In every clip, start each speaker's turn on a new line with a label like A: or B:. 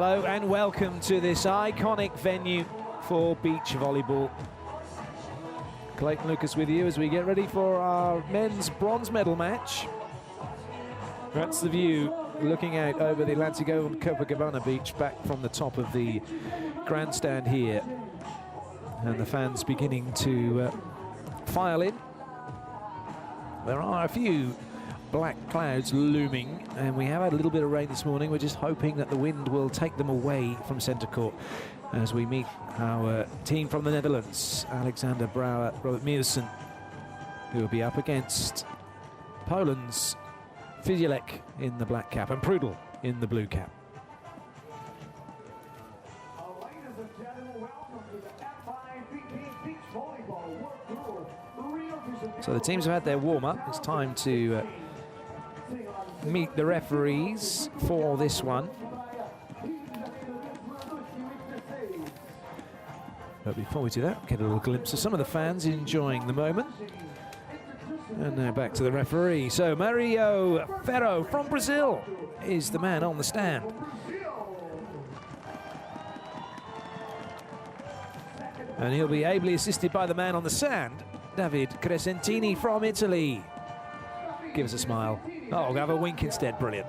A: Hello and welcome to this iconic venue for beach volleyball. Clayton Lucas with you as we get ready for our men's bronze medal match. That's the view looking out over the Atlantic Oval Copacabana beach back from the top of the grandstand here. And the fans beginning to file in. There are a few black clouds looming, and we have had a little bit of rain this morning. We're just hoping that the wind will take them away from centre court as we meet our team from the Netherlands, Alexander Brouwer, Robert Meeuwsen, who will be up against Poland's Fizielek in the black cap and Prudel in the blue cap.
B: Ladies and gentlemen, welcome to the FIVB Beach Volleyball World Tour, Rio Grand Slam.
A: So the teams have had their warm-up. It's time to meet the referees for this one. But before we do that, get a little glimpse of some of the fans enjoying the moment. And now back to the referee. So Mario Ferro from Brazil is the man on the stand. And he'll be ably assisted by the man on the sand, David Crescentini from Italy. Give us a smile. Oh, we'll have a wink instead. Brilliant.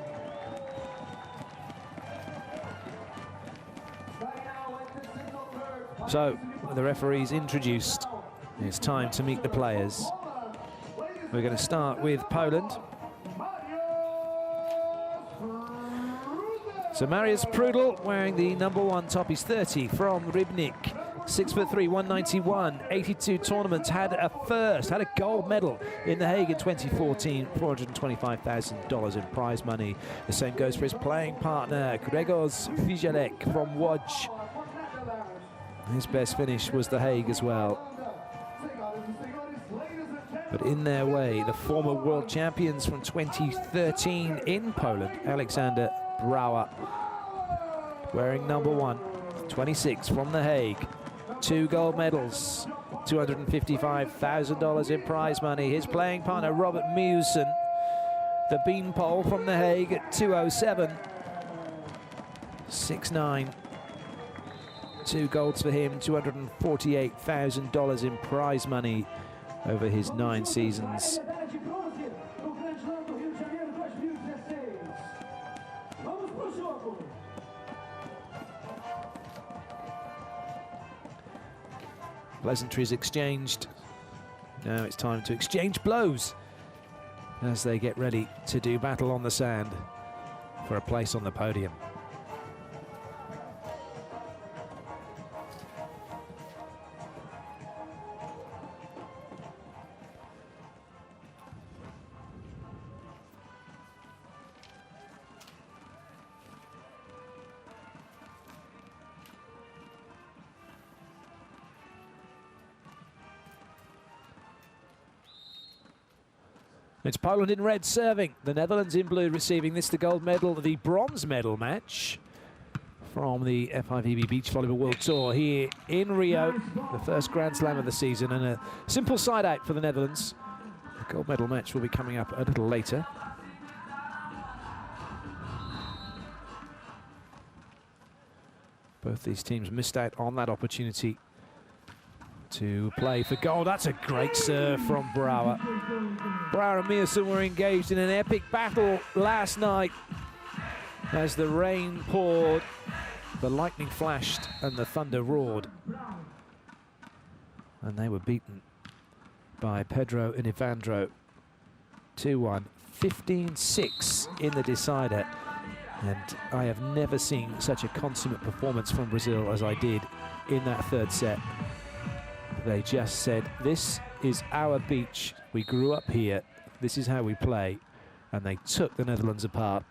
A: So, the referee's introduced. It's time to meet the players. We're going to start with Poland. So Mariusz Prudel wearing the #1 top. He's 30 from Rybnik. 6'3", 191, 82 tournaments, had a gold medal in The Hague in 2014, $425,000 in prize money. The same goes for his playing partner, Grzegorz Fizielek from Łódź. His best finish was The Hague as well. But in their way, the former world champions from 2013 in Poland, Alexander Brouwer, wearing #1, 26 from The Hague. 2 gold medals, $255,000 in prize money. His playing partner, Robert Meeuwsen, the beanpole from The Hague at 207. 6'9". 2 golds for him, $248,000 in prize money over his 9 seasons. Pleasantries exchanged. Now it's time to exchange blows as they get ready to do battle on the sand for a place on the podium. It's Poland in red serving, the Netherlands in blue receiving this, the gold medal, the bronze medal match from the FIVB Beach Volleyball World Tour here in Rio, the first Grand Slam of the season, and a simple side out for the Netherlands. The gold medal match will be coming up a little later. Both these teams missed out on that opportunity to play for gold. That's a great serve from Brouwer. Brouwer and Meeuwsen were engaged in an epic battle last night as the rain poured, the lightning flashed, and the thunder roared. And they were beaten by Pedro and Ivandro 2-1, 15-6 in the decider. And I have never seen such a consummate performance from Brazil as I did in that third set. They just said, this is our beach. We grew up here. This is how we play. And they took the Netherlands apart.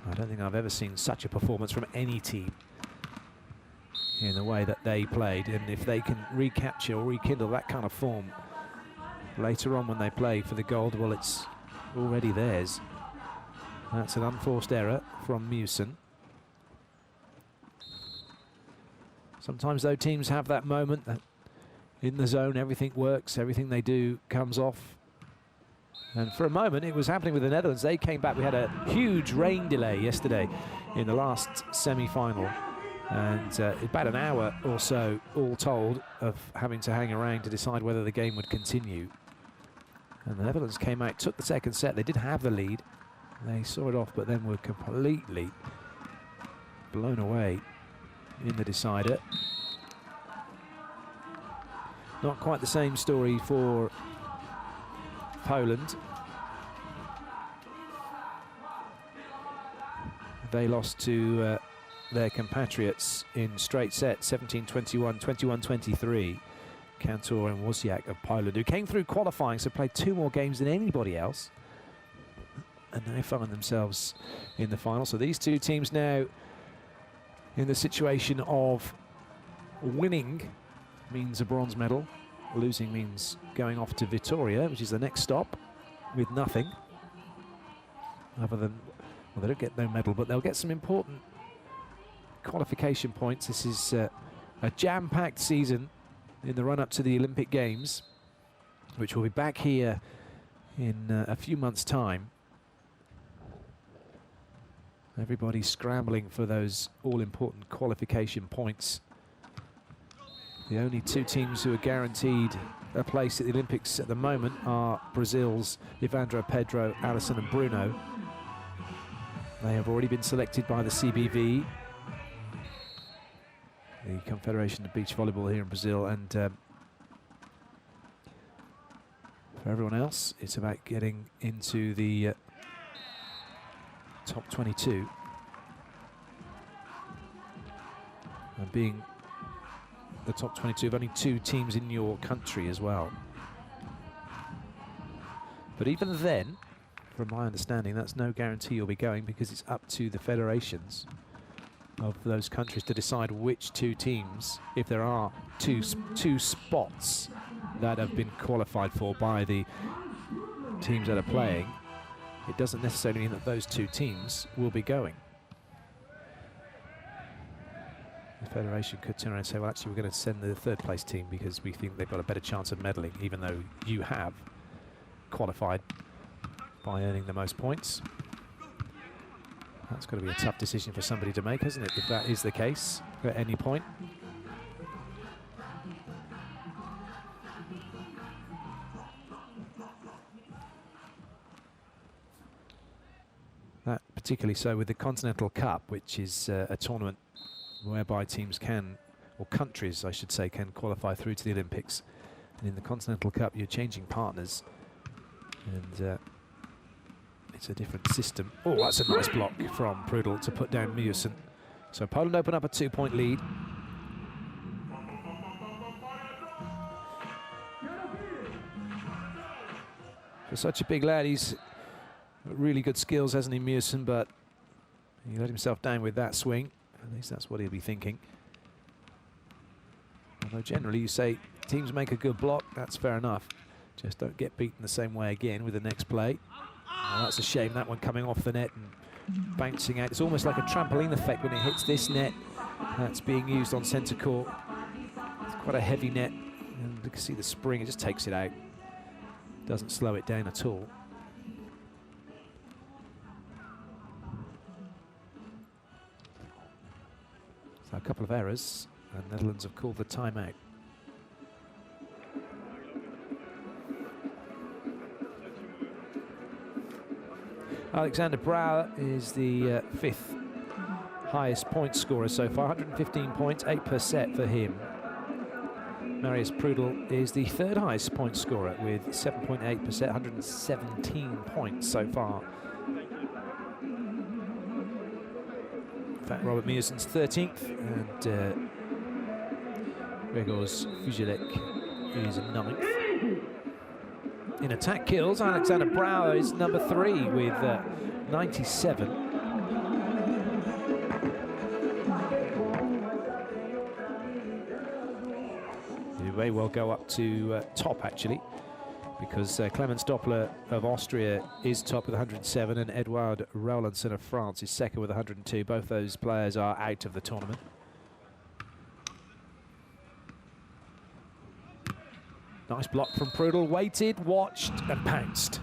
A: I don't think I've ever seen such a performance from any team in the way that they played. And if they can recapture or rekindle that kind of form later on when they play for the gold, well, it's already theirs. That's an unforced error from Meeuwsen. Sometimes, though, teams have that moment that in the zone everything works, everything they do comes off. And for a moment, it was happening with the Netherlands. They came back. We had a huge rain delay yesterday in the last semi-final. And about an hour or so, all told, of having to hang around to decide whether the game would continue. And the Netherlands came out, took the second set. They did have the lead. They saw it off, but then were completely blown away in the decider. Not quite the same story for Poland. They lost to their compatriots in straight sets, 17-21, 21-23. Kantor and Wozniak of Poland, who came through qualifying, so played 2 more games than anybody else, and now find themselves in the final. So these two teams now in the situation of winning means a bronze medal, losing means going off to Vitoria, which is the next stop, with nothing other than, well, they don't get no medal, but they'll get some important qualification points. This is a jam-packed season in the run-up to the Olympic Games, which will be back here in a few months' time. Everybody's scrambling for those all-important qualification points. The only 2 teams who are guaranteed a place at the Olympics at the moment are Brazil's Evandro Pedro, Alison and Bruno. They have already been selected by the CBV, the Confederation of Beach Volleyball here in Brazil, and for everyone else, it's about getting into the top 22 and being the top 22 of only 2 teams in your country as well. But even then, from my understanding, that's no guarantee you'll be going, because it's up to the federations of those countries to decide which 2 teams, if there are two spots that have been qualified for by the teams that are playing, it doesn't necessarily mean that those 2 teams will be going. The federation could turn around and say, well, actually, we're going to send the 3rd place team because we think they've got a better chance of medaling, even though you have qualified by earning the most points. That's got to be a tough decision for somebody to make, isn't it, if that is the case at any point. That particularly so with the Continental Cup, which is a tournament whereby teams can, or countries I should say, can qualify through to the Olympics. And in the Continental Cup you're changing partners, and it's a different system. Oh, that's a nice block from Prudel to put down Mjøsen. So Poland open up a 2-point lead. For such a big lad, he's got really good skills, hasn't he, Mjøsen, but he let himself down with that swing. At least that's what he'll be thinking. Although generally you say teams make a good block, that's fair enough. Just don't get beaten the same way again with the next play. Oh, that's a shame, that one coming off the net and bouncing out. It's almost like a trampoline effect when it hits this net that's being used on centre court. It's quite a heavy net, and you can see the spring, it just takes it out. Doesn't slow it down at all. So a couple of errors, and Netherlands have called the timeout. Alexander Brouwer is the 5th highest point scorer so far, 115 points, 8 per set for him. Marius Prudel is the 3rd highest point scorer with 7.8 per set, 117 points so far. In fact, Robert Mjøsen's 13th, and Gregors Fujilek is 9th. In attack kills, Alexander Brouwer is number 3 with 97. He may well go up to top, actually, because Clemens Doppler of Austria is top with 107, and Edouard Rowlandson of France is second with 102. Both those players are out of the tournament. Nice block from Prudel, waited, watched and pounced.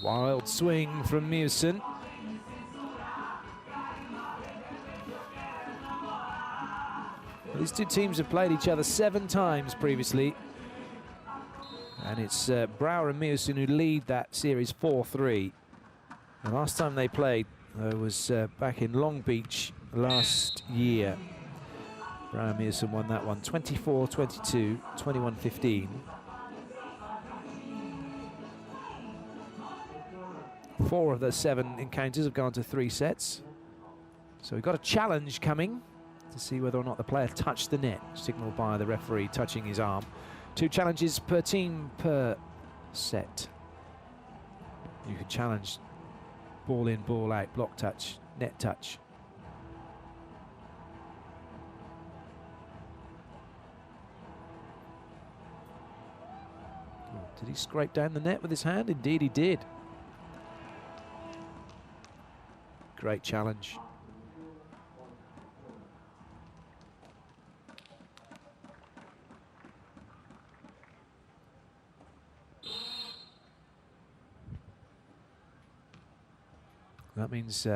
A: Wild swing from Mewson. These two teams have played each other 7 times previously. And it's Brouwer and Mewson who lead that series 4-3. The last time they played was back in Long Beach last year. Brouwer and Mewson won that one 24-22, 21-15. 4 of the 7 encounters have gone to 3 sets. So we've got a challenge coming to see whether or not the player touched the net, signaled by the referee touching his arm. 2 challenges per team per set. You can challenge ball in, ball out, block touch, net touch. Oh, did he scrape down the net with his hand? Indeed he did. Great challenge. That means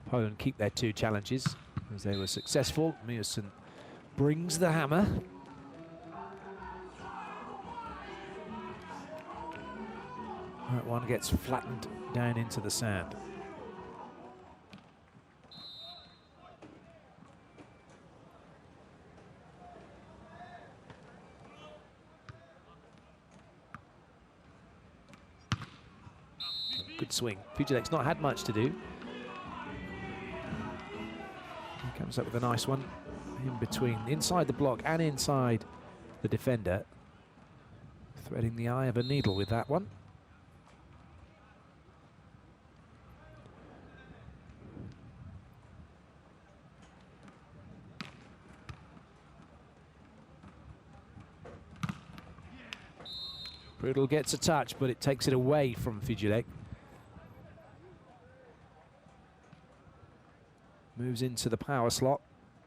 A: Poland keep their 2 challenges as they were successful. Mewson brings the hammer. That one gets flattened down into the sand. Good swing. Fijilek's not had much to do. He comes up with a nice one in between, inside the block and inside the defender. Threading the eye of a needle with that one. Prudel gets a touch, but it takes it away from Fijilek. Moves into the power slot,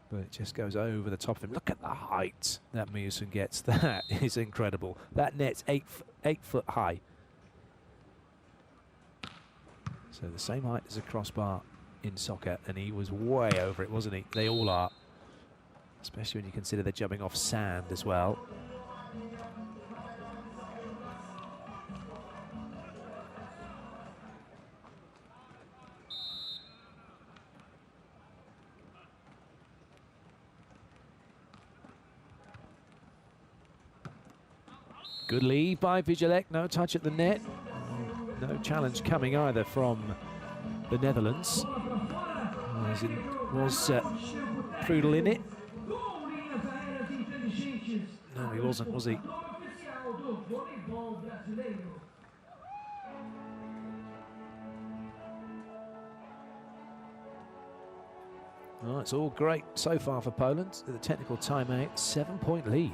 A: but it just goes over the top of him. Look at the height that Mewson gets. That is incredible. That net's 8 foot high. So the same height as a crossbar in soccer, and he was way over it, wasn't he? They all are, especially when you consider they're jumping off sand as well. Good lead by Fijilek, no touch at the net. No challenge coming either from the Netherlands. Was Prudel in it? No, he wasn't, was he? Oh, it's all great so far for Poland. With a technical timeout, 7-point lead.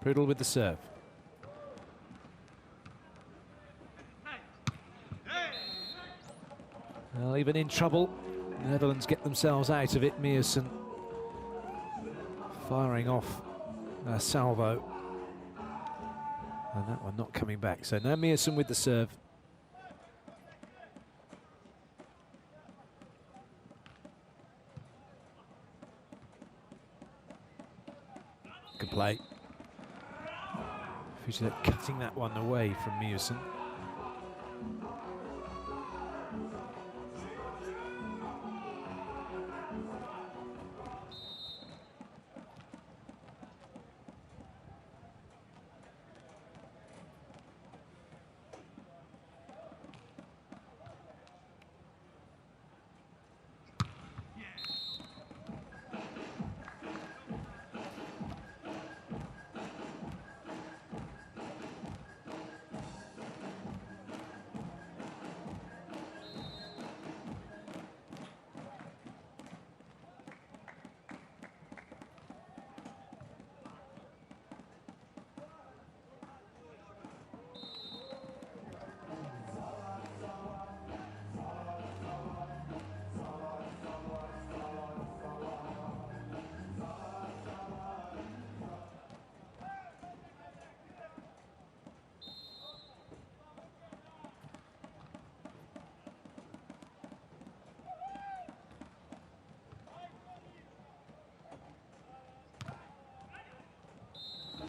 A: Prudel with the serve. Well, even in trouble, the Netherlands get themselves out of it. Mewson firing off a salvo. And that one not coming back. So now Mewson with the serve. Good play. Fijilek cutting that one away from Mewson.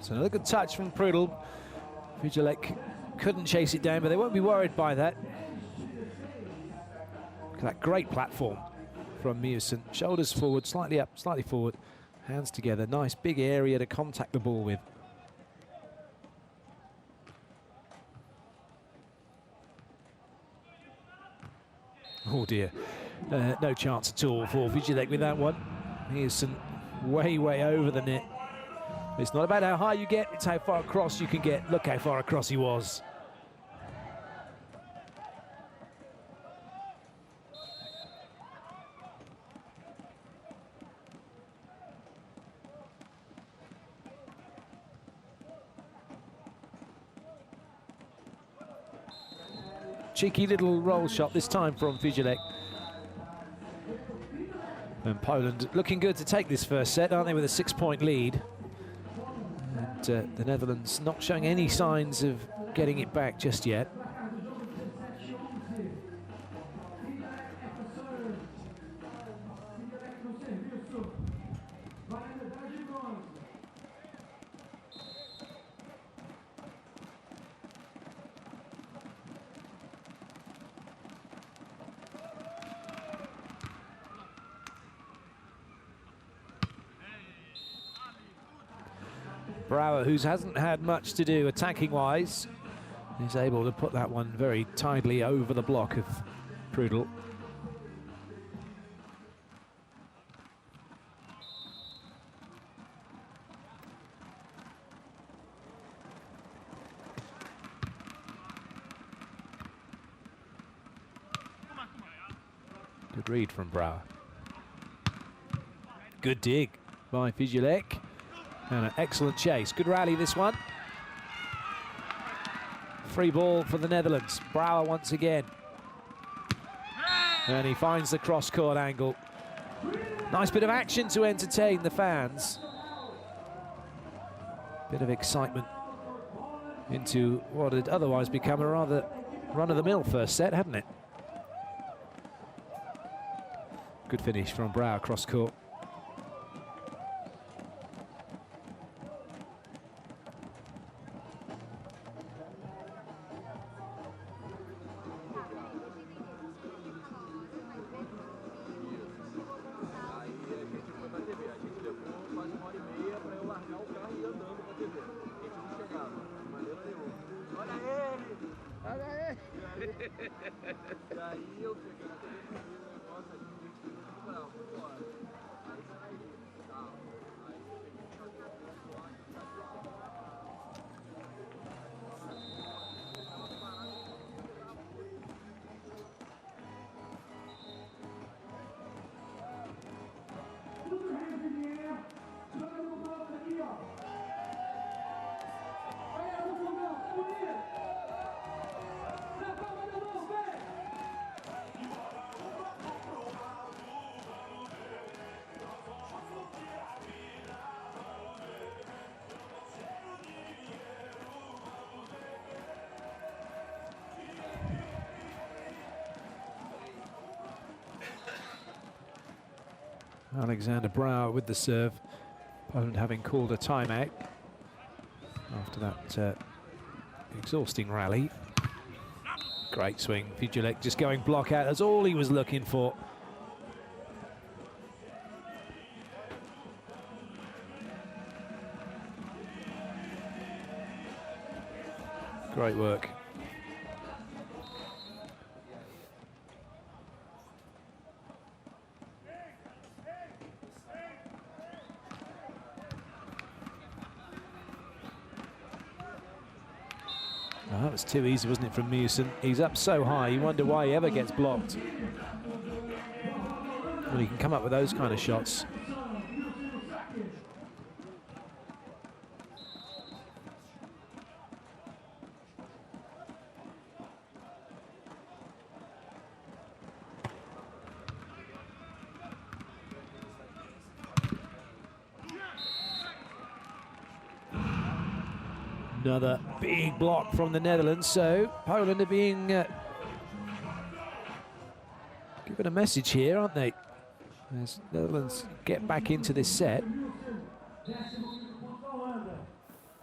A: So another good touch from Prudel. Vigilek couldn't chase it down, but they won't be worried by that. Look at that great platform from Mewson. Shoulders forward, slightly up, slightly forward. Hands together. Nice big area to contact the ball with. Oh dear. No chance at all for Vigilek with that one. Mewson way over the net. It's not about how high you get, it's how far across you can get. Look how far across he was. Cheeky little roll shot this time from Vigilek. And Poland looking good to take this first set, aren't they, with a 6-point lead. And the Netherlands not showing any signs of getting it back just yet. Brouwer, who hasn't had much to do attacking-wise, is able to put that one very tidily over the block of Prudel. Good read from Brouwer. Good dig by Vigilek. And an excellent chase. Good rally, this one. Free ball for the Netherlands. Brouwer once again. And he finds the cross-court angle. Nice bit of action to entertain the fans. Bit of excitement into what had otherwise become a rather run-of-the-mill first set, hadn't it? Good finish from Brouwer cross-court. Alexander Brouwer with the serve. Poland having called a timeout after that exhausting rally. Great swing. Vigilek just going block out. That's all he was looking for. Great work. Oh, that was too easy, wasn't it, from Mewson? He's up so high, you wonder why he ever gets blocked. Well, he can come up with those kind of shots. Another big block from the Netherlands, so Poland are being given a message here, aren't they? As Netherlands get back into this set.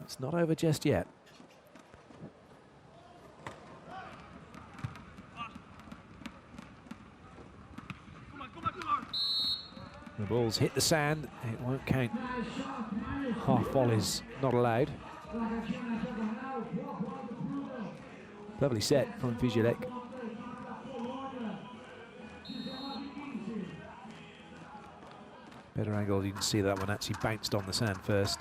A: It's not over just yet. The ball's hit the sand. It won't count. Half volleys not allowed. Lovely set from Vizilek. Better angle, you can see that one actually bounced on the sand first.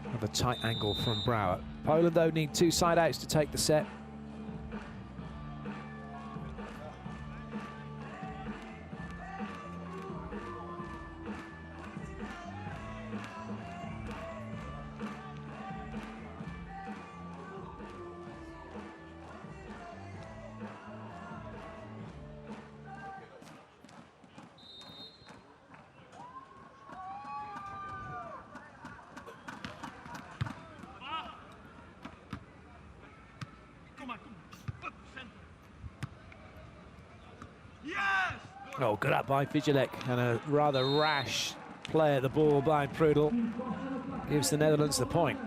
A: Another tight angle from Brouwer. Poland, though, need 2 side outs to take the set. Oh, good up by Vizilek, and a rather rash play at the ball by Prudel gives the Netherlands the point.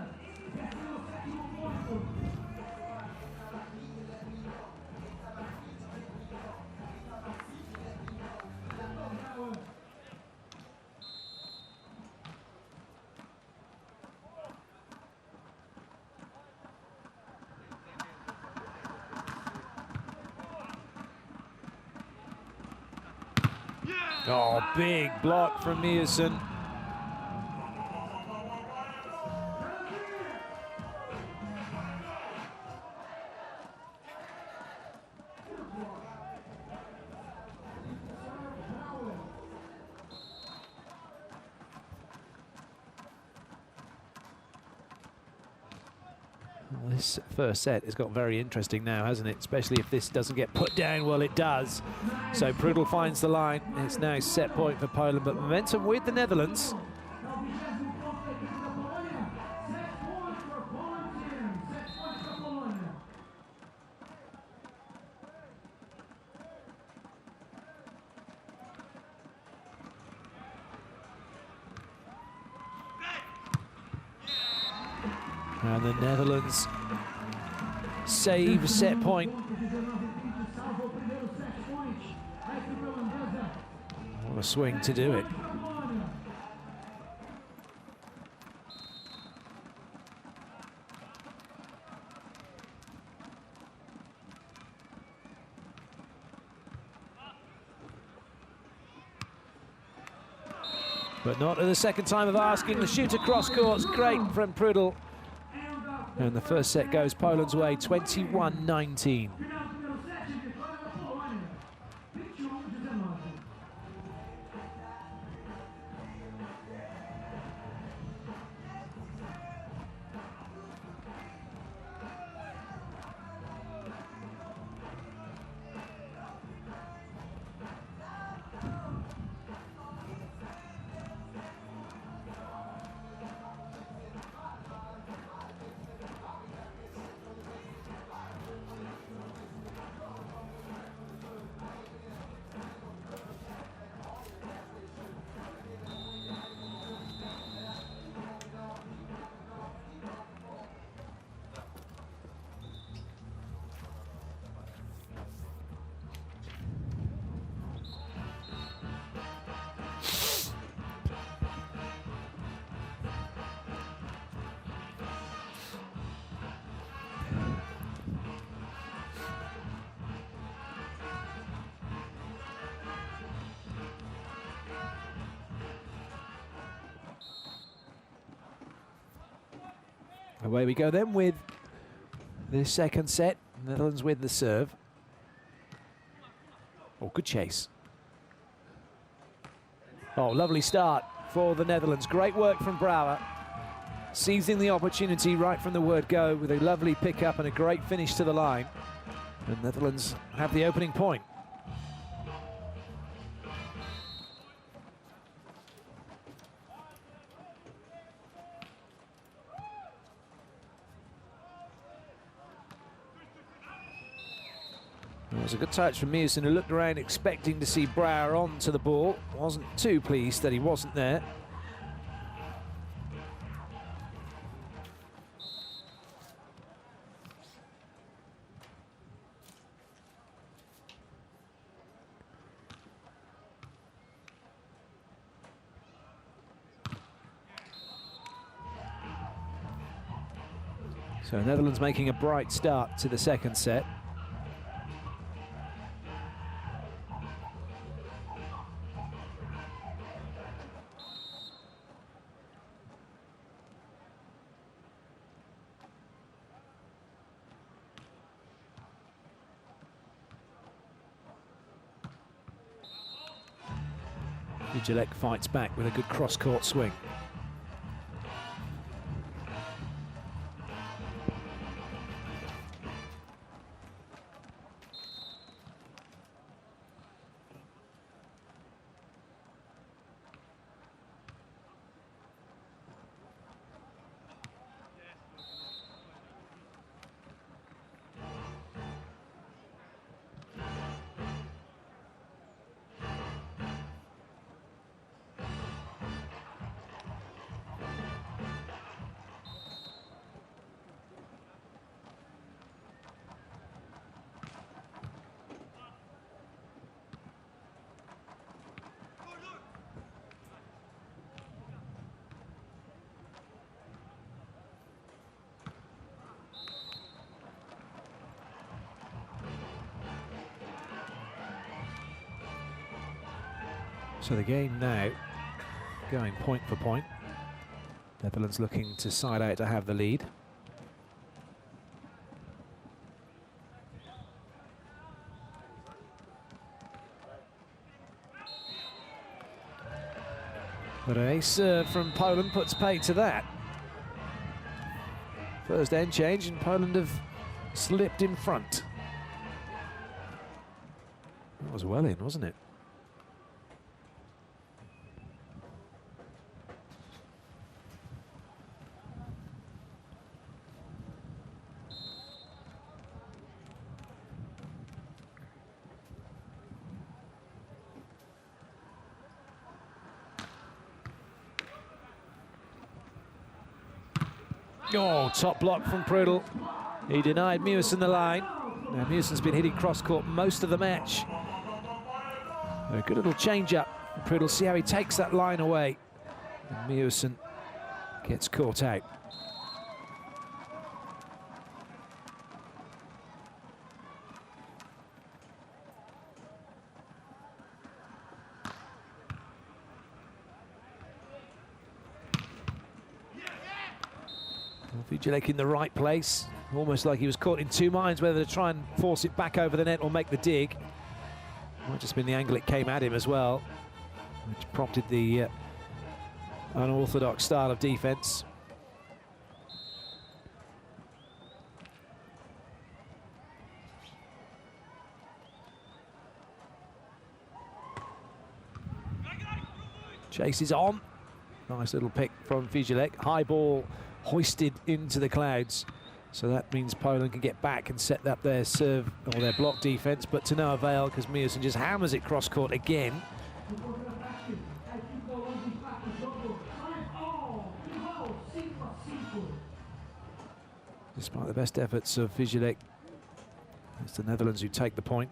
A: Oh, big block from Nielsen. Well, this first set has got very interesting now, hasn't it? Especially if this doesn't get put down. Well, it does. So Prudel finds the line. It's now set point for Poland, but momentum with the Netherlands. And the Netherlands save set point. What a swing to do it. But not at the second time of asking. The shoot across court's great from Prudel. And the first set goes Poland's way, 21-19. Away we go then with the second set. Netherlands with the serve. Oh, good chase. Oh, lovely start for the Netherlands. Great work from Brouwer. Seizing the opportunity right from the word go with a lovely pick-up and a great finish to the line. The Netherlands have the opening point. It was a good touch from Mewson, who looked around expecting to see Brouwer on to the ball. Wasn't too pleased that he wasn't there. So Netherlands making a bright start to the second set. Vigilek fights back with a good cross-court swing. So the game now going point for point. Netherlands looking to side out to have the lead. But an ace from Poland puts paid to that. First end change, and Poland have slipped in front. That was well in, wasn't it? Oh, top block from Prudel. He denied Mewson the line. Now Mewson's been hitting cross-court most of the match. A good little change-up. Prudel, see how he takes that line away. And Mewson gets caught out. Vigilek in the right place, almost like he was caught in two minds whether to try and force it back over the net or make the dig. Might just been the angle it came at him as well, which prompted the unorthodox style of defense. Chase is on. Nice little pick from Vigilek. High ball hoisted into the clouds, so that means Poland can get back and set up their serve or their block defense, but to no avail because Mewson just hammers it cross court again. Despite the best efforts of Vigilek, it's the Netherlands who take the point.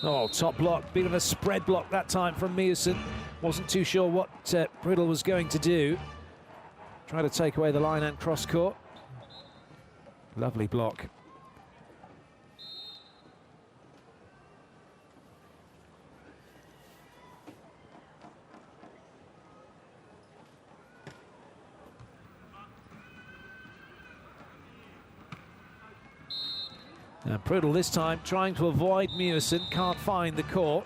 A: Oh, top block, bit of a spread block that time from Mewson. Wasn't too sure what Prudel was going to do. Try to take away the line and cross court. Lovely block. Now Prudel this time trying to avoid Mewson, can't find the court.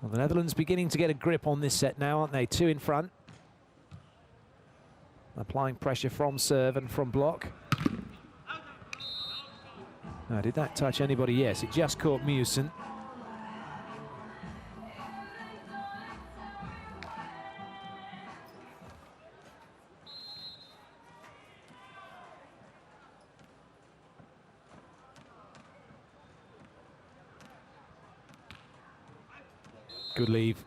A: Well, the Netherlands beginning to get a grip on this set now, aren't they? 2 in front. Applying pressure from serve and from block. Now, did that touch anybody? Yes, it just caught Mewson. Good leave.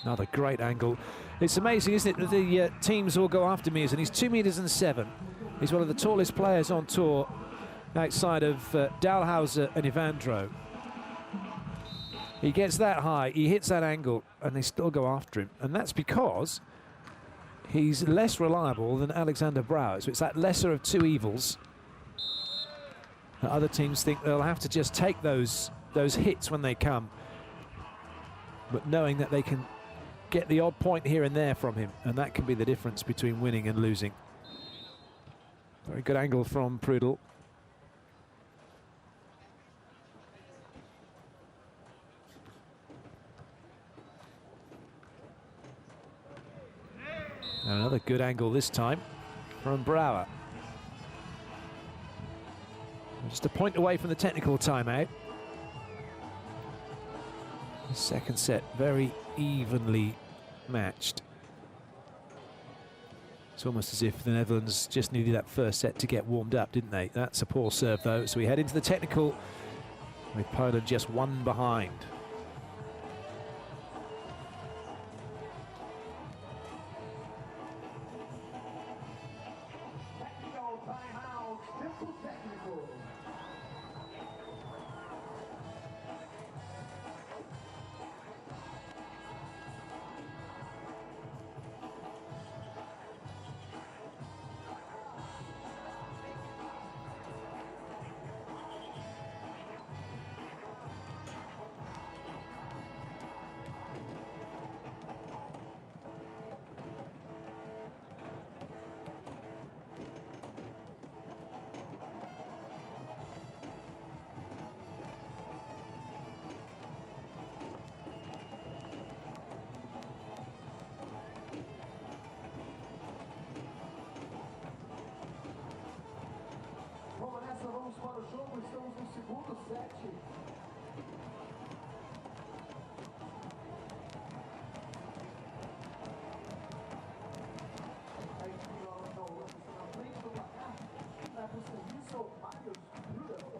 A: Another great angle. It's amazing, isn't it, that the teams all go after Mewson. He's 2.7 meters. He's one of the tallest players on tour outside of Dalhouser and Ivandro. He gets that high, he hits that angle, and they still go after him. And that's because he's less reliable than Alexander Brouwer. So it's that lesser of two evils. Other teams think they'll have to just take those hits when they come, but knowing that they can get the odd point here and there from him, and that can be the difference between winning and losing. Very good angle from Prudel. And another good angle this time from Brouwer. Just a point away from the technical timeout. The second set very evenly matched. It's almost as if the Netherlands just needed that first set to get warmed up, didn't they? That's a poor serve though, so we head into the technical with Poland just 1 behind.
B: Technical timeout. Simple technical. Vamos nessa, vamos para o jogo, estamos no segundo set. Aí, na frente do placar, vai pro serviço ao Marius Bruno.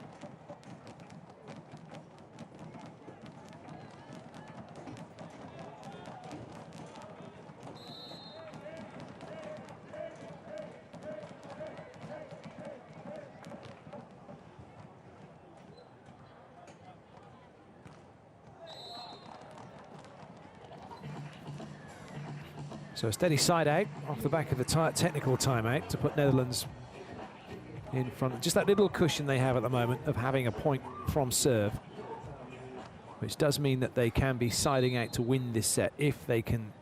A: So a steady side out off the back of the technical timeout to put Netherlands in front. Just that little cushion they have at the moment of having a point from serve, which does mean that they can be siding out to win this set if they can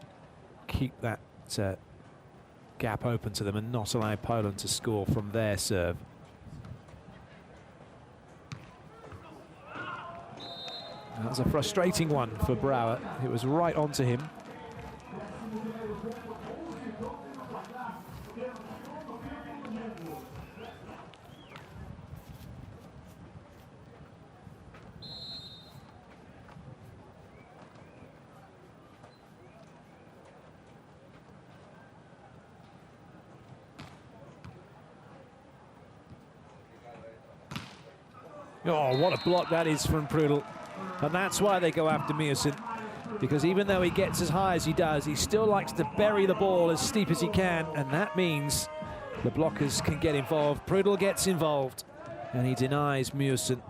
A: keep that gap open to them and not allow Poland to score from their serve. That was a frustrating one for Brouwer. It was right onto him. Oh, what a block that is from Prudel. And that's why they go after Mewson, because even though he gets as high as he does, he still likes to bury the ball as steep as he can, and that means the blockers can get involved. Prudl gets involved, and he denies Mewson.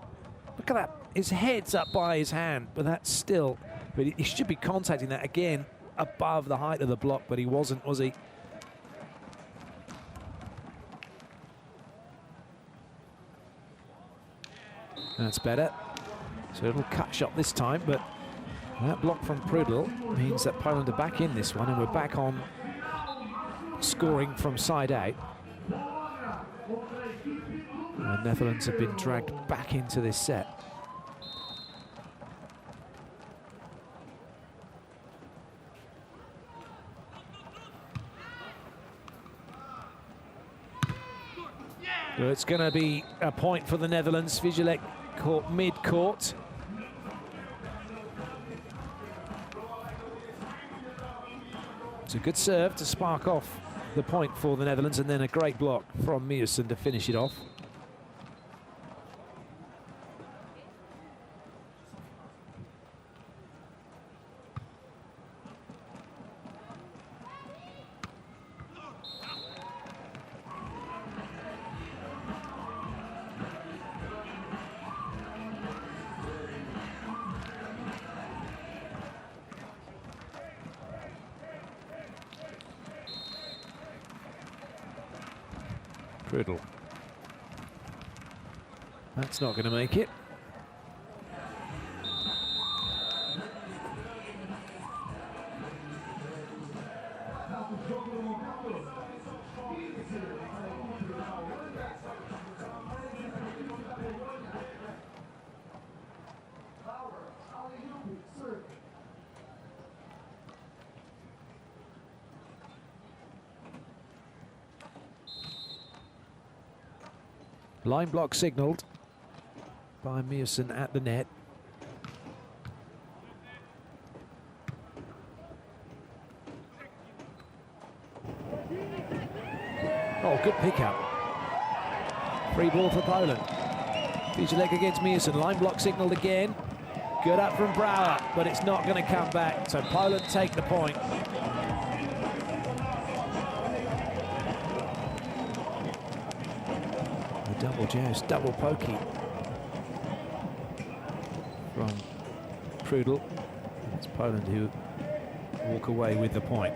A: Look at that, his head's up by his hand, but that's still, but he should be contacting that again above the height of the block, but he wasn't, was he? That's better. So a little cut shot this time, but that block from Prudl means that Poland are back in this one, and we're back on scoring from side out. The Netherlands have been dragged back into this set. So it's going to be a point for the Netherlands. Vigilek caught mid-court. It's a good serve to spark off the point for the Netherlands, and then a great block from Mewson to finish it off. Prudl. That's not going to make it. Line block signalled by Mewson at the net. Oh, good pickup. Free ball for Poland. Vigilek against Mewson. Line block signalled again. Good up from Brouwer, but it's not going to come back. So Poland take the point. Double joust, double pokey from Prudl. It's Poland who walk away with the point.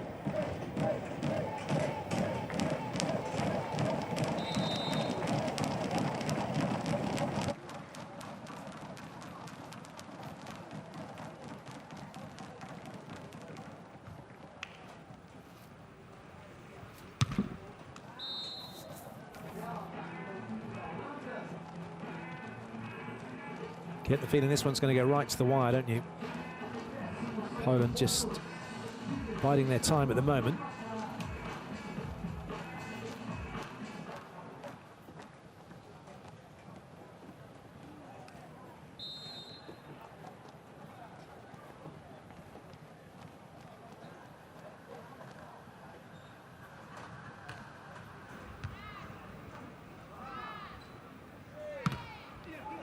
A: Get the feeling this one's going to go right to the wire, don't you? Poland just biding their time at the moment.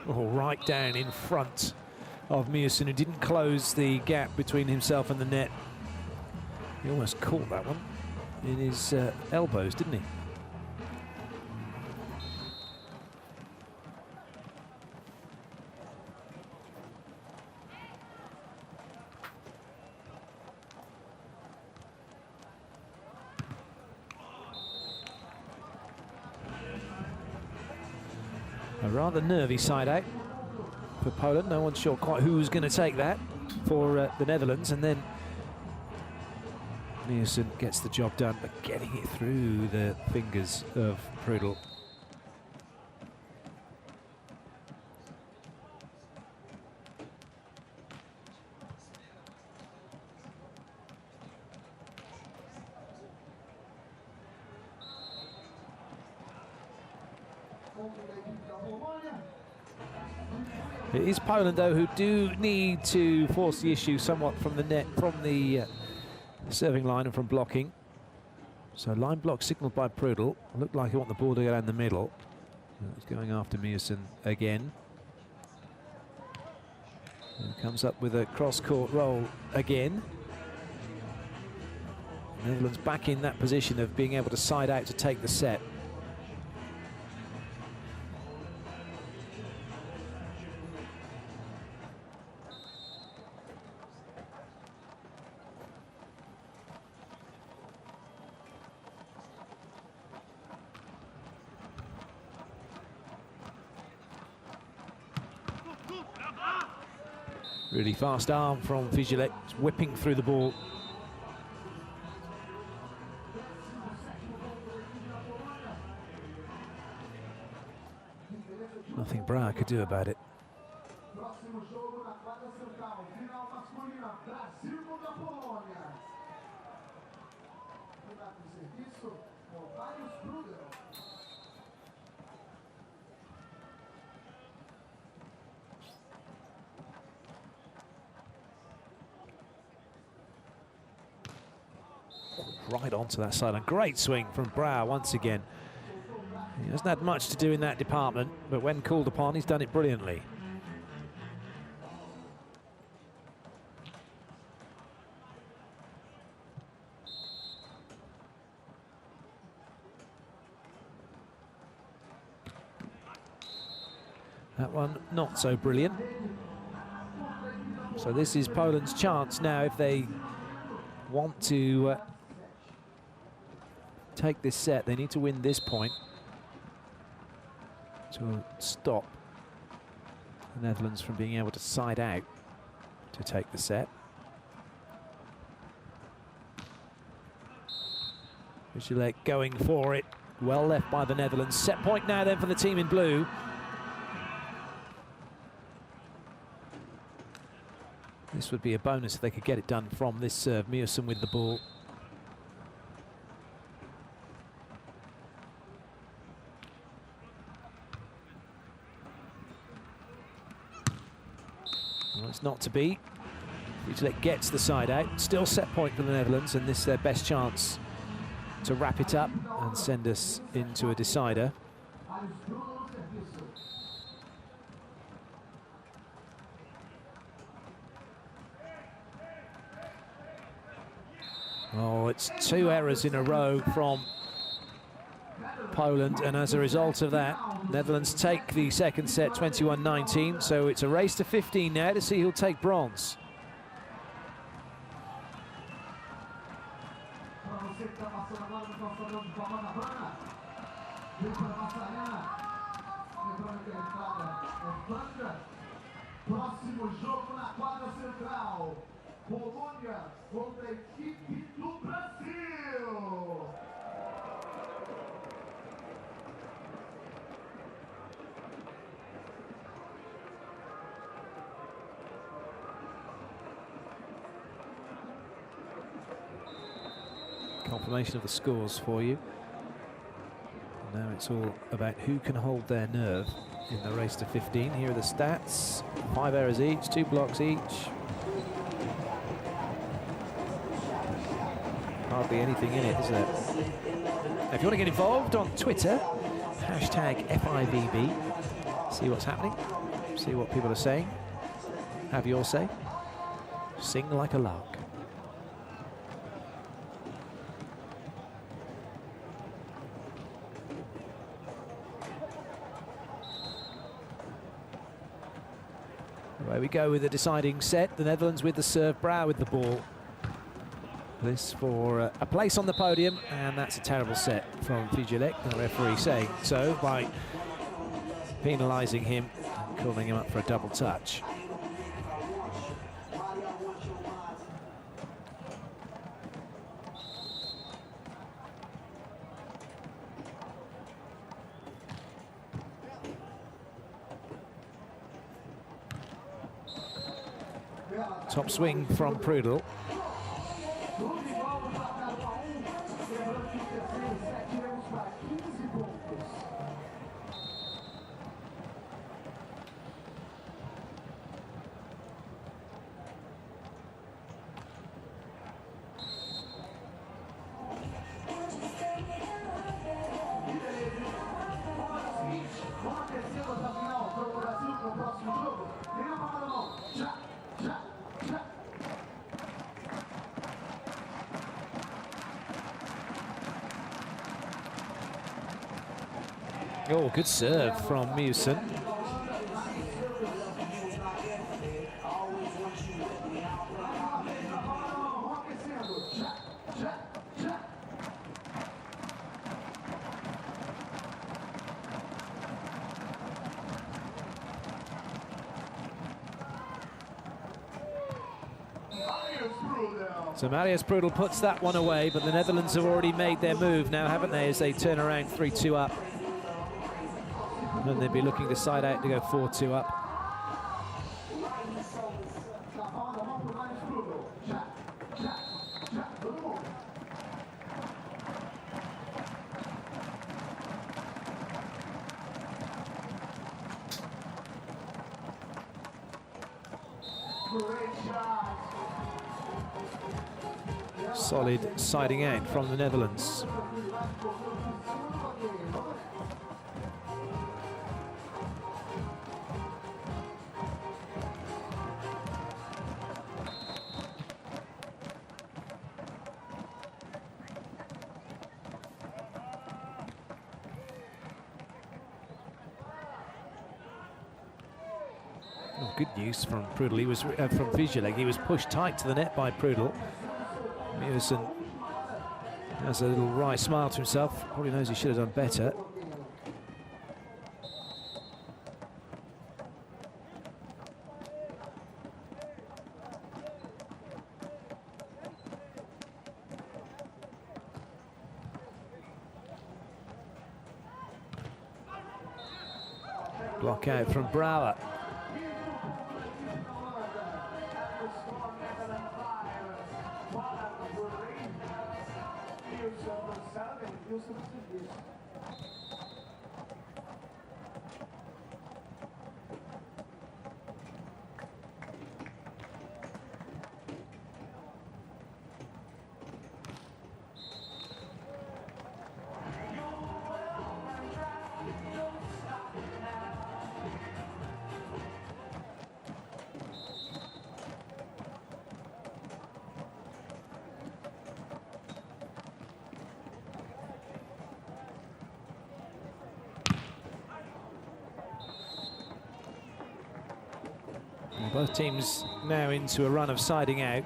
A: Oh, right down in front of Mewson, who didn't close the gap between himself and the net. He almost caught that one in his elbows, didn't he? A rather nervy side out for Poland. No one's sure quite who's going to take that for the Netherlands, and then Mewson gets the job done, but getting it through the fingers of Prudl. It is Poland, though, who do need to force the issue somewhat from the net, from the serving line and from blocking. So line block signalled by Prudl. Looked like he want the ball to go down the middle. It's going after Mewson again. And comes up with a cross-court roll again. Netherlands back in that position of being able to side out to take the set. Really fast arm from Vigilek, whipping through the ball. Nothing Bra could do about it. Right onto that side, and great swing from Bra once again. He hasn't had much to do in that department, but when called upon, he's done it brilliantly. That one not so brilliant. So this is Poland's chance now if they want to take this set. They need to win this point to stop the Netherlands from being able to side out to take the set. Vigilek going for it. Well left by the Netherlands. Set point now then for the team in blue. This would be a bonus if they could get it done from this serve. Mewson with the ball. Well, it's not to be. Vigilek gets the side out. Still set point for the Netherlands, and this is their best chance to wrap it up and send us into a decider. Oh, it's 2 errors in a row from Poland, and as a result of that, Netherlands take the second set 21-19, so it's a race to 15 now to see who'll take bronze.
B: Próximo jogo na quadra central. Polônia contra a equipe do Brasil.
A: Confirmation of the scores for you. Now it's all about who can hold their nerve in the race to 15. Here are the stats. 5 errors each, 2 blocks each. Hardly anything in it, is there? Now, if you want to get involved on Twitter, hashtag FIVB. See what's happening. See what people are saying. Have your say. Sing like a lark. Away we go with the deciding set. The Netherlands with the serve, Bra with the ball. This for a place on the podium, and that's a terrible set from Vigilek. The referee saying so by penalising him and calling him up for a double touch. Top swing from Prudel. Oh, good serve from Mewson. So Marius Prudel puts that one away, but the Netherlands have already made their move now, haven't they, as they turn around 3-2 up. And then they'd be looking to side out to go 4-2 up. Solid siding out from the Netherlands. Oh, good news from Prudel. He was from Vizieleg. He was pushed tight to the net by Prudel. Mewison has a little wry smile to himself. Probably knows he should have done better. Block out from Brouwer. Both teams now into a run of siding out.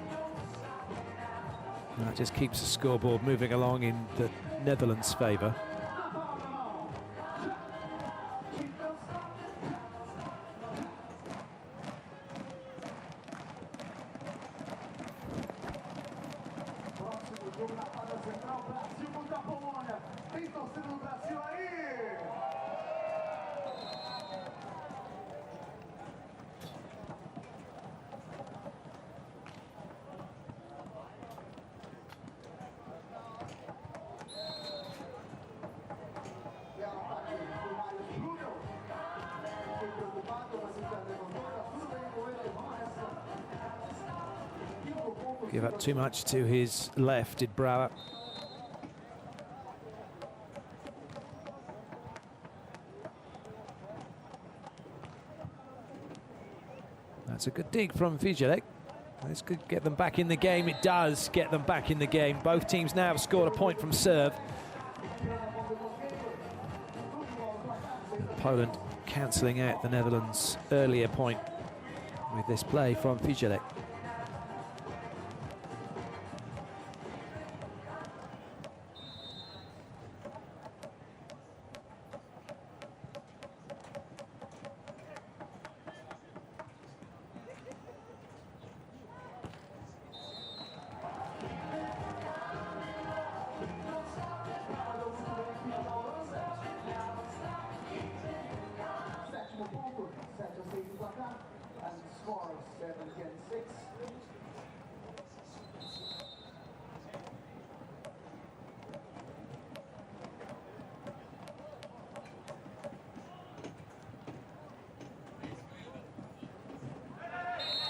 A: And that just keeps the scoreboard moving along in the Netherlands' favour. Give up too much to his left, did Brouwer. That's a good dig from Vizieleg. This could get them back in the game. It does get them back in the game. Both teams now have scored a point from serve. Poland cancelling out the Netherlands' earlier point with this play from Vizieleg.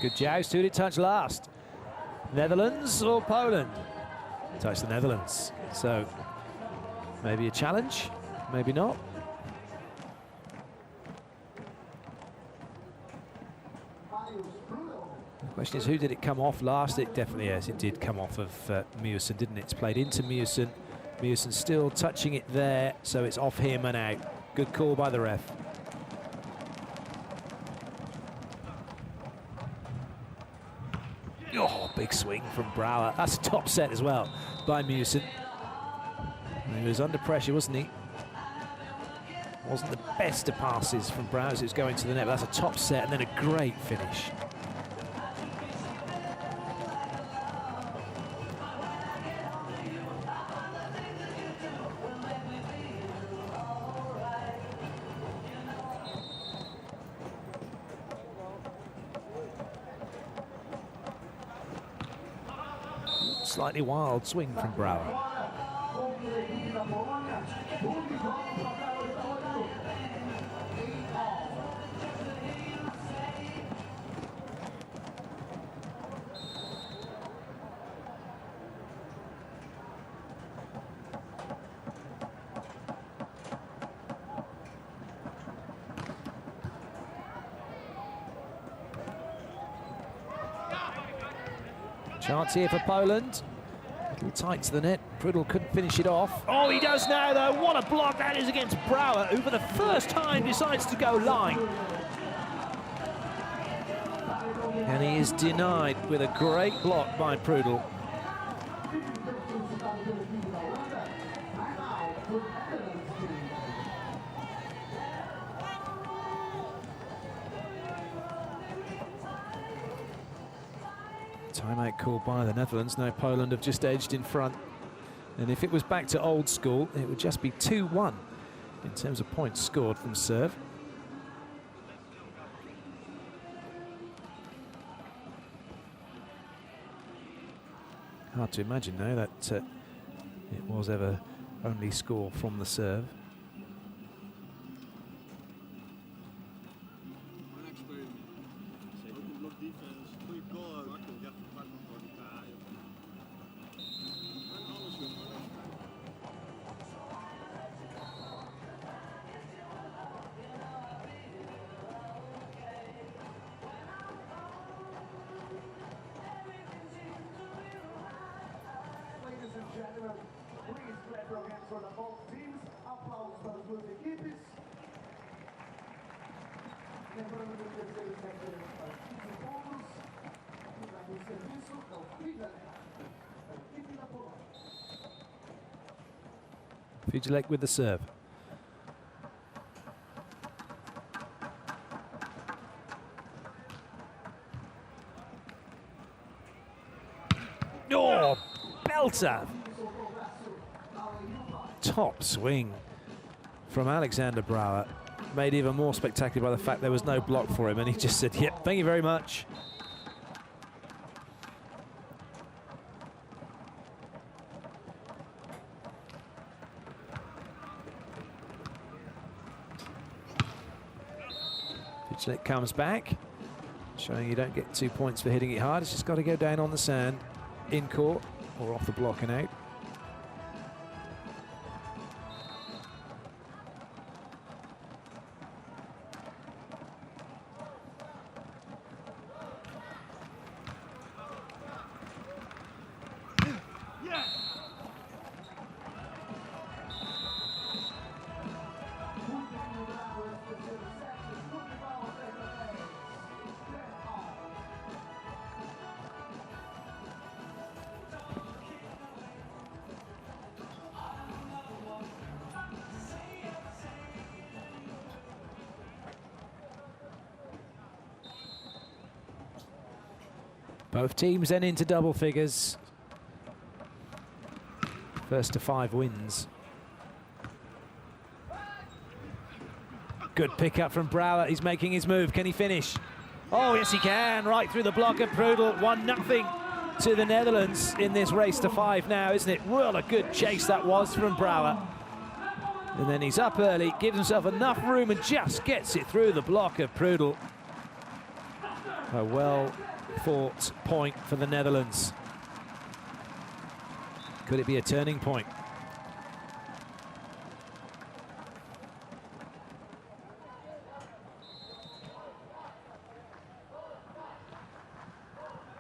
A: Good joust. Who did it touch last? Netherlands or Poland? Touched the Netherlands. So maybe a challenge, maybe not. The question is, who did it come off last? It definitely is. It did come off of Mewison, didn't it? It's played into Mewison. Mewison still touching it there, so it's off him and out. Good call by the ref. Oh, big swing from Brouwer. That's a top set as well by Mewison. He was under pressure, wasn't he? Wasn't the best of passes from Brouwer as it was going to the net, but that's a top set and then a great finish. Slightly wild swing from Brouwer. Chance here for Poland. A little tight to the net. Prudl couldn't finish it off. Oh, he does now, though. What a block that is against Brouwer, who for the first time decides to go line. And he is denied with a great block by Prudl. Timeout called by the Netherlands. Now Poland have just edged in front. And if it was back to old school, it would just be 2-1 in terms of points scored from serve. Hard to imagine now that it was ever only score from the serve. Fijilek with the serve. Oh, belter! Top swing from Alexander Brouwer. Made even more spectacular by the fact there was no block for him, and he just said, yep, thank you very much. It comes back, showing you don't get 2 points for hitting it hard. It's just got to go down on the sand, in court, or off the block and out. Both teams then into double figures. First to 5 wins. Good pickup from Brouwer. He's making his move. Can he finish? Oh, yes, he can. Right through the block of Prudl. 1-0 to the Netherlands in this race to 5 now, isn't it? Well, a good chase that was from Brouwer. And then he's up early, gives himself enough room and just gets it through the block of Prudl. A well-fought point for the Netherlands. Could it be a turning point?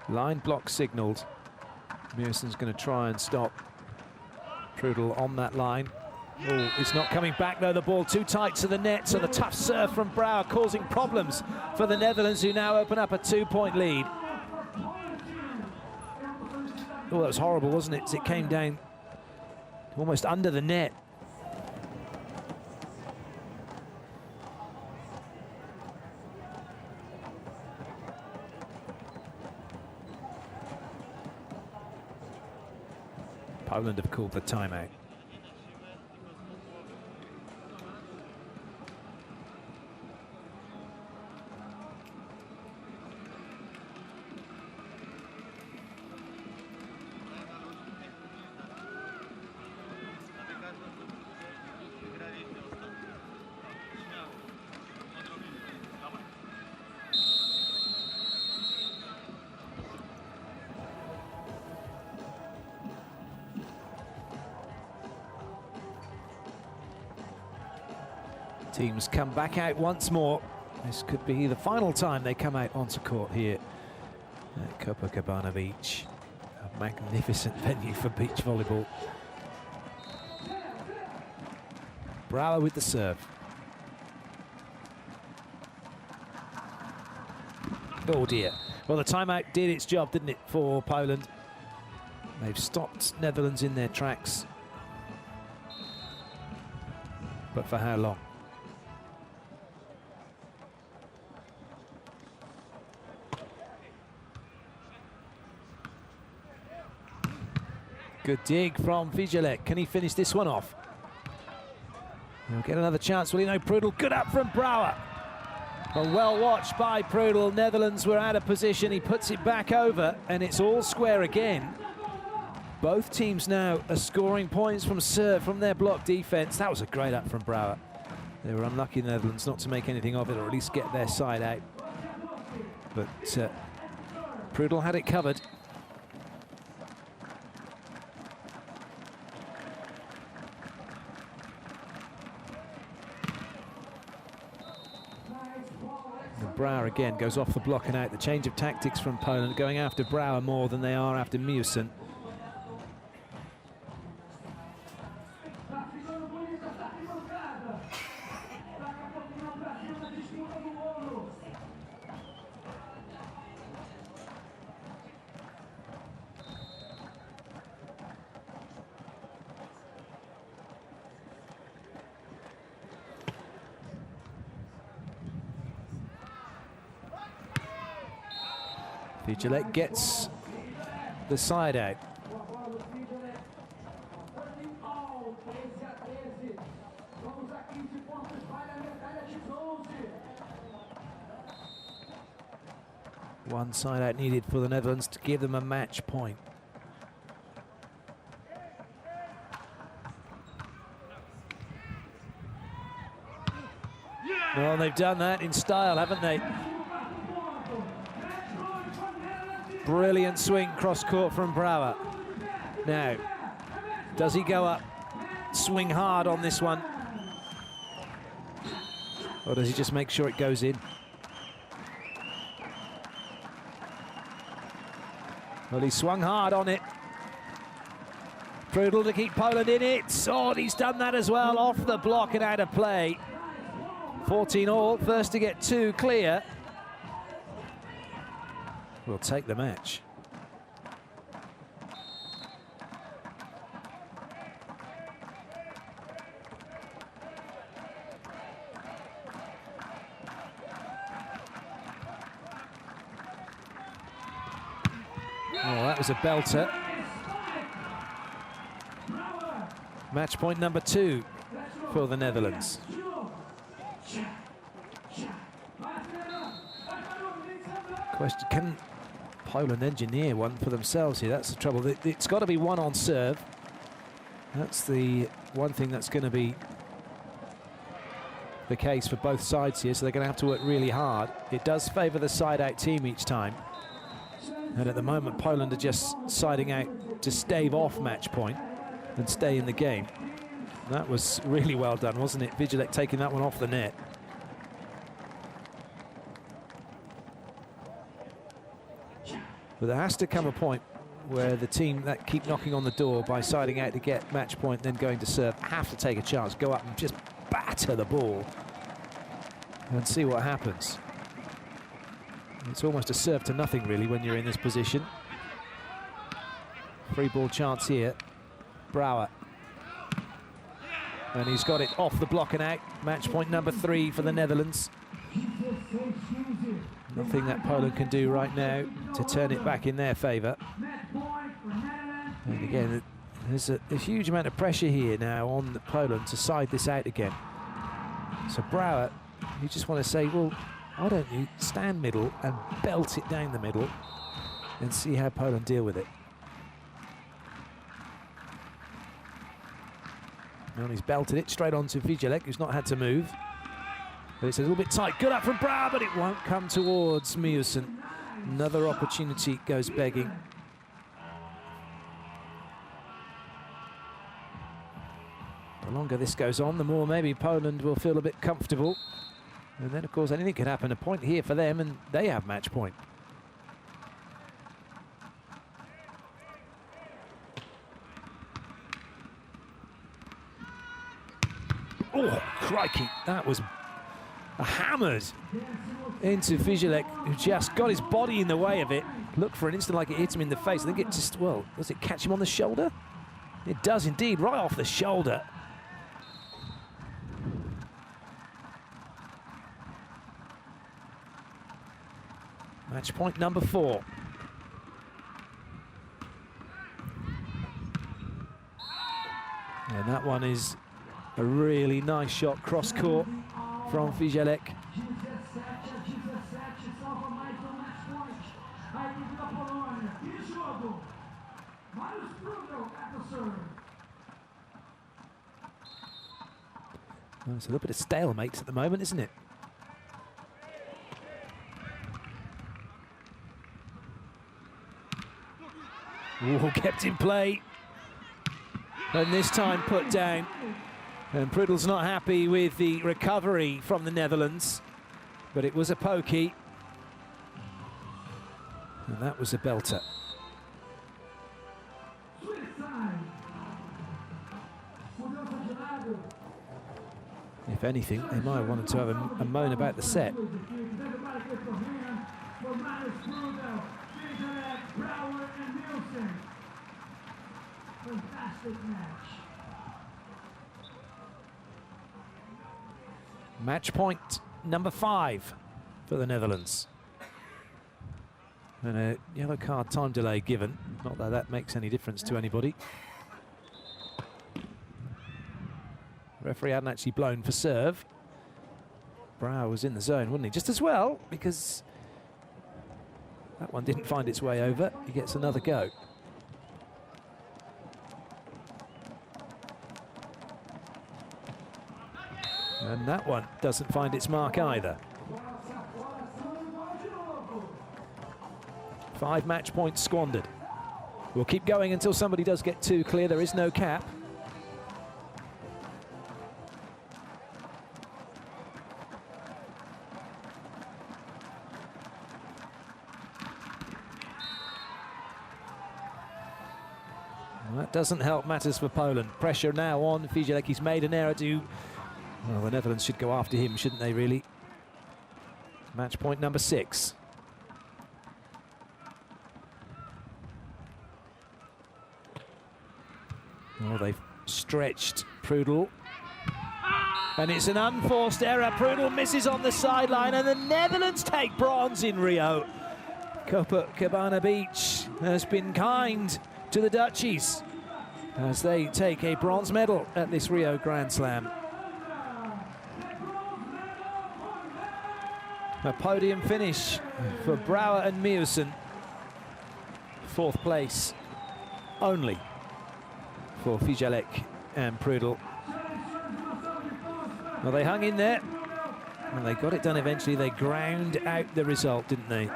A: Line block signalled. Mearson's going to try and stop Prudl on that line. Oh, it's not coming back though, the ball too tight to the net, so the tough serve from Brouwer causing problems for the Netherlands, who now open up a 2-point lead. Oh, that was horrible, wasn't it? It came down almost under the net. Poland have called the timeout. Teams come back out once more. This could be the final time they come out onto court here at Copacabana Beach. A magnificent venue for beach volleyball. Brouwer with the serve. Oh dear. Well, the timeout did its job, didn't it, for Poland? They've stopped Netherlands in their tracks. But for how long? Good dig from Vigilek. Can he finish this one off? He'll get another chance, will he? No, Prudel. Good up from Brouwer. Well watched by Prudel. Netherlands were out of position. He puts it back over, and it's all square again. Both teams now are scoring points from serve, from their block defense. That was a great up from Brouwer. They were unlucky, Netherlands, not to make anything of it, or at least get their side out. But Prudel had it covered. Brouwer again goes off the block and out. The change of tactics from Poland, going after Brouwer more than they are after Miusen. Vigilek gets the side out. One side out needed for the Netherlands to give them a match point. Well, they've done that in style, haven't they? Brilliant swing cross court from Brouwer. Now, does he go up, swing hard on this one? Or does he just make sure it goes in? Well, he swung hard on it. Prudel to keep Poland in it. Oh, he's done that as well, off the block and out of play. 14 all, first to get 2 clear. Will take the match. Oh, that was a belter. Match point number 2 for the Netherlands. Question, can Poland engineer one for themselves here? That's the trouble. It's got to be one on serve. That's the one thing that's going to be the case for both sides here, so they're going to have to work really hard. It does favour the side-out team each time. And at the moment, Poland are just siding out to stave off match point and stay in the game. That was really well done, wasn't it? Vigilek taking that one off the net. But there has to come a point where the team that keep knocking on the door by siding out to get match point, then going to serve, have to take a chance, go up and just batter the ball and see what happens. It's almost a serve to nothing, really, when you're in this position. Free ball chance here. Brouwer. And he's got it off the block and out. Match point number 3 for the Netherlands. Nothing that Poland can do right now to turn it back in their favour. And again, there's a huge amount of pressure here now on Poland to side this out again. So Brouwer, you just want to say, well, why don't you stand middle and belt it down the middle and see how Poland deal with it. And he's belted it straight onto Vigilek, who's not had to move. But it's a little bit tight. Good up from Brouwer, but it won't come towards Miusen. Another opportunity goes begging. The longer this goes on, the more maybe Poland will feel a bit comfortable. And then, of course, anything could happen. A point here for them, and they have match point. Oh, crikey, that was hammered into Fijalek, who just got his body in the way of it. Looked for an instant like it hit him in the face. I think it just, well, does it catch him on the shoulder? It does indeed, right off the shoulder. Match point number 4. And that one is a really nice shot cross court from Fijalek. Well, it's a little bit of stalemate at the moment, isn't it? Ooh, kept in play. And this time put down. And Prud'hom's not happy with the recovery from the Netherlands, but it was a pokey. And that was a belter. If anything, they might have wanted to have a moan about the set. Match point number 5 for the Netherlands. And a yellow card time delay given. Not that that makes any difference to anybody. The referee hadn't actually blown for serve. Brouwer was in the zone, wasn't he? Just as well, because that one didn't find its way over. He gets another go. And that one doesn't find its mark either. 5 match points squandered. We'll keep going until somebody does get 2 clear. There is no cap. Well, that doesn't help matters for Poland. Pressure now on Fijalek. He's made an error to... Well, the Netherlands should go after him, shouldn't they, really? Match point number 6. Oh, they've stretched Prud'hom. And it's an unforced error. Prud'hom misses on the sideline, and the Netherlands take bronze in Rio. Copacabana Beach has been kind to the Dutchies as they take a bronze medal at this Rio Grand Slam. A podium finish for Brouwer and Mewsen. 4th place only for Fijalek and Prud'hom. Well, they hung in there, and they got it done eventually. They ground out the result, didn't they?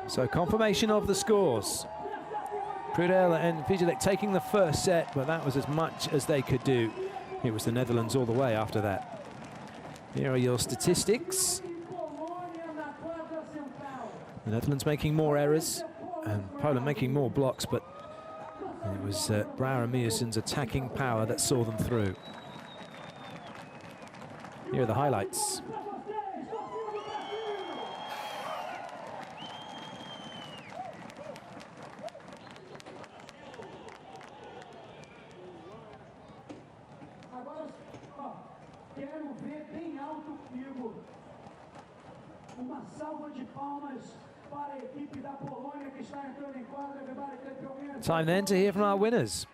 A: So confirmation of the scores. Prud'hom and Fijalek taking the first set, but that was as much as they could do. It was the Netherlands all the way after that. Here are your statistics. The Netherlands making more errors and Poland making more blocks, but it was Brouwer and Mewsen's attacking power that saw them through. Here are the highlights. Time then to hear from our winners.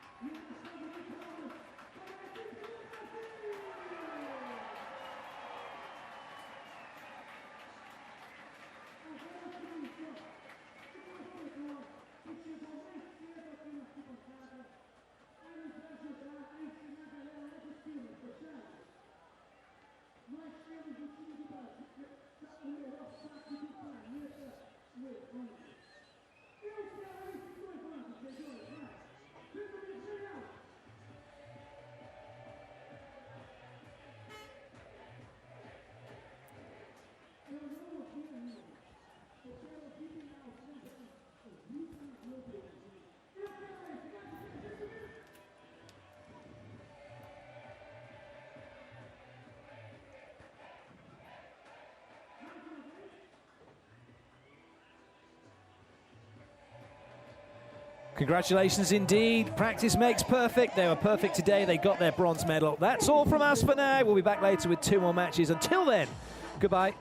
A: Congratulations indeed. Practice makes perfect. They were perfect today. They got their bronze medal. That's all from us for now. We'll be back later with 2 more matches. Until then, goodbye.